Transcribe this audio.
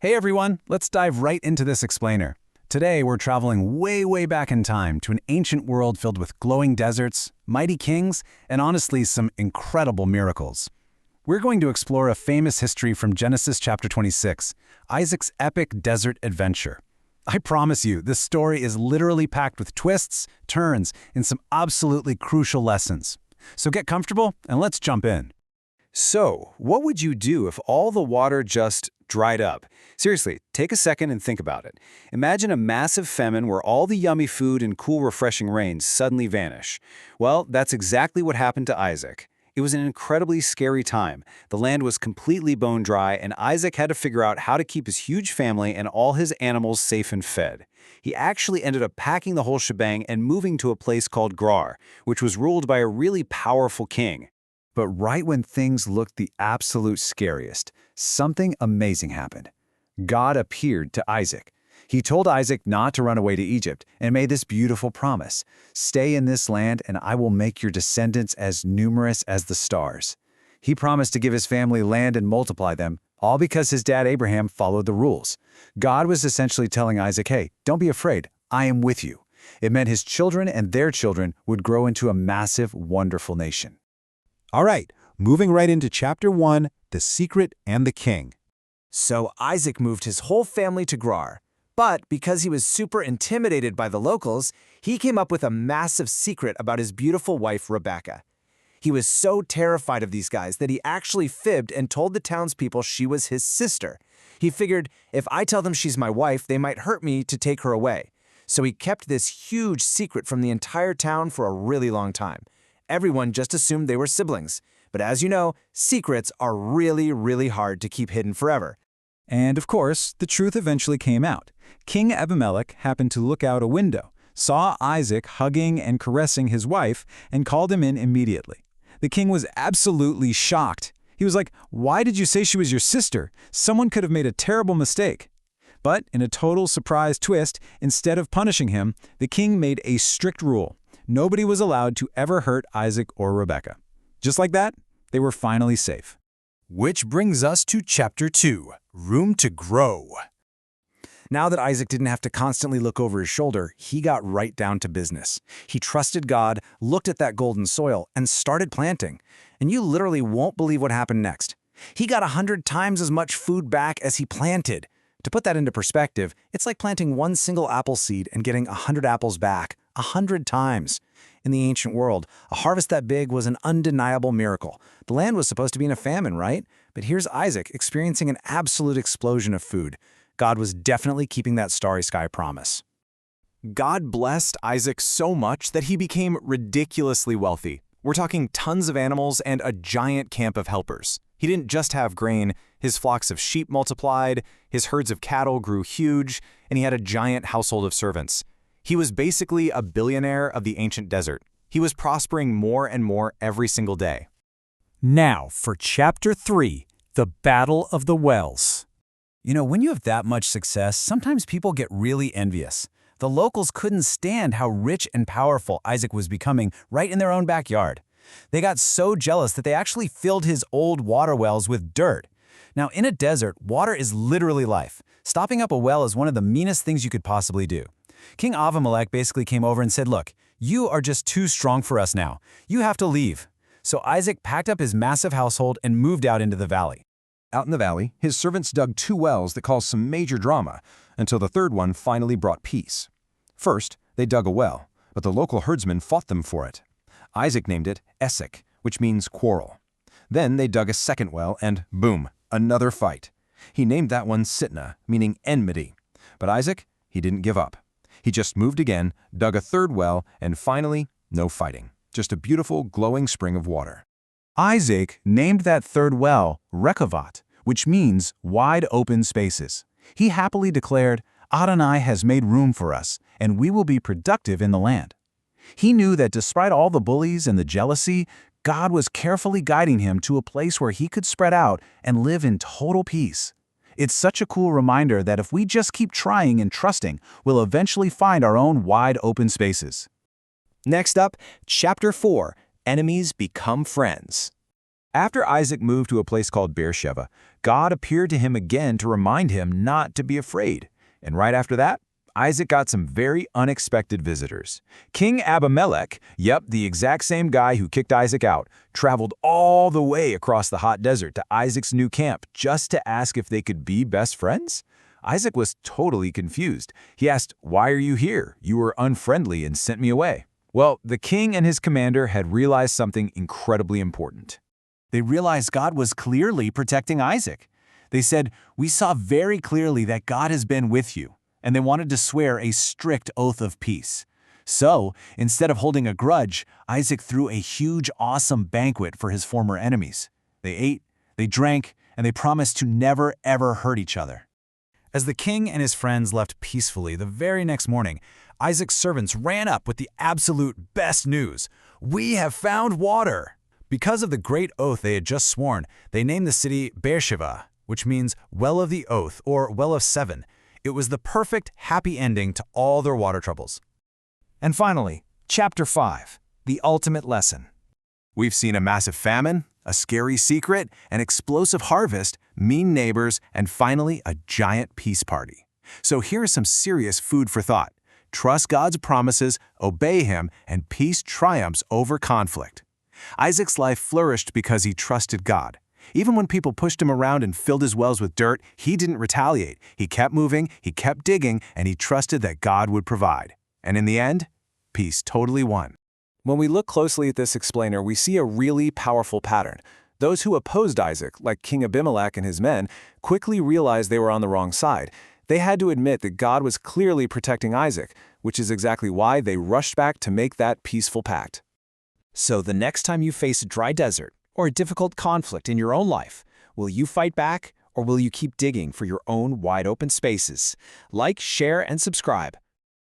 Hey everyone, let's dive right into this explainer. Today we're traveling way back in time to an ancient world filled with glowing deserts, mighty kings, and honestly some incredible miracles. We're going to explore a famous history from Genesis chapter 26, Isaac's epic desert adventure. I promise you, this story is literally packed with twists, turns, and some absolutely crucial lessons. So get comfortable and let's jump in. So, what would you do if all the water just dried up? Seriously, take a second and think about it. Imagine a massive famine where all the yummy food and cool, refreshing rains suddenly vanish. Well, that's exactly what happened to Isaac. It was an incredibly scary time. The land was completely bone dry, and Isaac had to figure out how to keep his huge family and all his animals safe and fed. He actually ended up packing the whole shebang and moving to a place called Gerar, which was ruled by a really powerful king. But right when things looked the absolute scariest, something amazing happened. God appeared to Isaac. He told Isaac not to run away to Egypt and made this beautiful promise: "Stay in this land and I will make your descendants as numerous as the stars." He promised to give his family land and multiply them, all because his dad Abraham followed the rules. God was essentially telling Isaac, hey, don't be afraid, I am with you. It meant his children and their children would grow into a massive, wonderful nation. All right, moving right into Chapter 1, The Secret and the King. So Isaac moved his whole family to Gerar. But because he was super intimidated by the locals, he came up with a massive secret about his beautiful wife, Rebekah. He was so terrified of these guys that he actually fibbed and told the townspeople she was his sister. He figured, if I tell them she's my wife, they might hurt me to take her away. So he kept this huge secret from the entire town for a really long time. Everyone just assumed they were siblings. But as you know, secrets are really hard to keep hidden forever. And of course, the truth eventually came out. King Avimelekh happened to look out a window, saw Isaac hugging and caressing his wife, and called him in immediately. The king was absolutely shocked. He was like, "Why did you say she was your sister? Someone could have made a terrible mistake." But in a total surprise twist, instead of punishing him, the king made a strict rule. Nobody was allowed to ever hurt Isaac or Rebekah. Just like that, they were finally safe. Which brings us to Chapter 2, Room to Grow. Now that Isaac didn't have to constantly look over his shoulder, he got right down to business. He trusted God, looked at that golden soil, and started planting. And you literally won't believe what happened next. He got 100 times as much food back as he planted. To put that into perspective, it's like planting one single apple seed and getting 100 apples back, 100 times. In the ancient world, a harvest that big was an undeniable miracle. The land was supposed to be in a famine, right? But here's Isaac experiencing an absolute explosion of food. God was definitely keeping that starry sky promise. God blessed Isaac so much that he became ridiculously wealthy. We're talking tons of animals and a giant camp of helpers. He didn't just have grain, his flocks of sheep multiplied, his herds of cattle grew huge, and he had a giant household of servants. He was basically a billionaire of the ancient desert. He was prospering more and more every single day. Now for Chapter 3, The Battle of the Wells. You know, when you have that much success, sometimes people get really envious. The locals couldn't stand how rich and powerful Isaac was becoming right in their own backyard. They got so jealous that they actually filled his old water wells with dirt. Now, in a desert, water is literally life. Stopping up a well is one of the meanest things you could possibly do. King Avimelekh basically came over and said, "Look, you are just too strong for us now. You have to leave." So Isaac packed up his massive household and moved out into the valley. Out in the valley, his servants dug 2 wells that caused some major drama, until the third one finally brought peace. First, they dug a well, but the local herdsmen fought them for it. Isaac named it Esau, which means quarrel. Then they dug a second well, and boom, another fight. He named that one Sitnah, meaning enmity. But Isaac, he didn't give up. He just moved again, dug a third well, and finally, no fighting. Just a beautiful, glowing spring of water. Isaac named that third well Rechavat, which means wide open spaces. He happily declared, "Adonai has made room for us, and we will be productive in the land." He knew that despite all the bullies and the jealousy, God was carefully guiding him to a place where he could spread out and live in total peace. It's such a cool reminder that if we just keep trying and trusting, we'll eventually find our own wide open spaces. Next up, Chapter 4, Enemies Become Friends. After Isaac moved to a place called Beersheba, God appeared to him again to remind him not to be afraid. And right after that, Isaac got some very unexpected visitors. King Abimelekh, yep, the exact same guy who kicked Isaac out, traveled all the way across the hot desert to Isaac's new camp just to ask if they could be best friends. Isaac was totally confused. He asked, "Why are you here? You were unfriendly and sent me away." Well, the king and his commander had realized something incredibly important. They realized God was clearly protecting Isaac. They said, "We saw very clearly that God has been with you," and they wanted to swear a strict oath of peace. So, instead of holding a grudge, Isaac threw a huge, awesome banquet for his former enemies. They ate, they drank, and they promised to never, ever hurt each other. As the king and his friends left peacefully the very next morning, Isaac's servants ran up with the absolute best news. "We have found water!" Because of the great oath they had just sworn, they named the city Beersheba, which means Well of the Oath or Well of Seven. It was the perfect, happy ending to all their water troubles. And finally, Chapter 5, the ultimate lesson. We've seen a massive famine, a scary secret, an explosive harvest, mean neighbors, and finally a giant peace party. So here is some serious food for thought. Trust God's promises, obey Him, and peace triumphs over conflict. Isaac's life flourished because he trusted God. Even when people pushed him around and filled his wells with dirt, he didn't retaliate. He kept moving, he kept digging, and he trusted that God would provide. And in the end, peace totally won. When we look closely at this explainer, we see a really powerful pattern. Those who opposed Isaac, like King Abimelekh and his men, quickly realized they were on the wrong side. They had to admit that God was clearly protecting Isaac, which is exactly why they rushed back to make that peaceful pact. So the next time you face a dry desert or a difficult conflict in your own life, will you fight back or will you keep digging for your own wide open spaces? Like, share, and subscribe.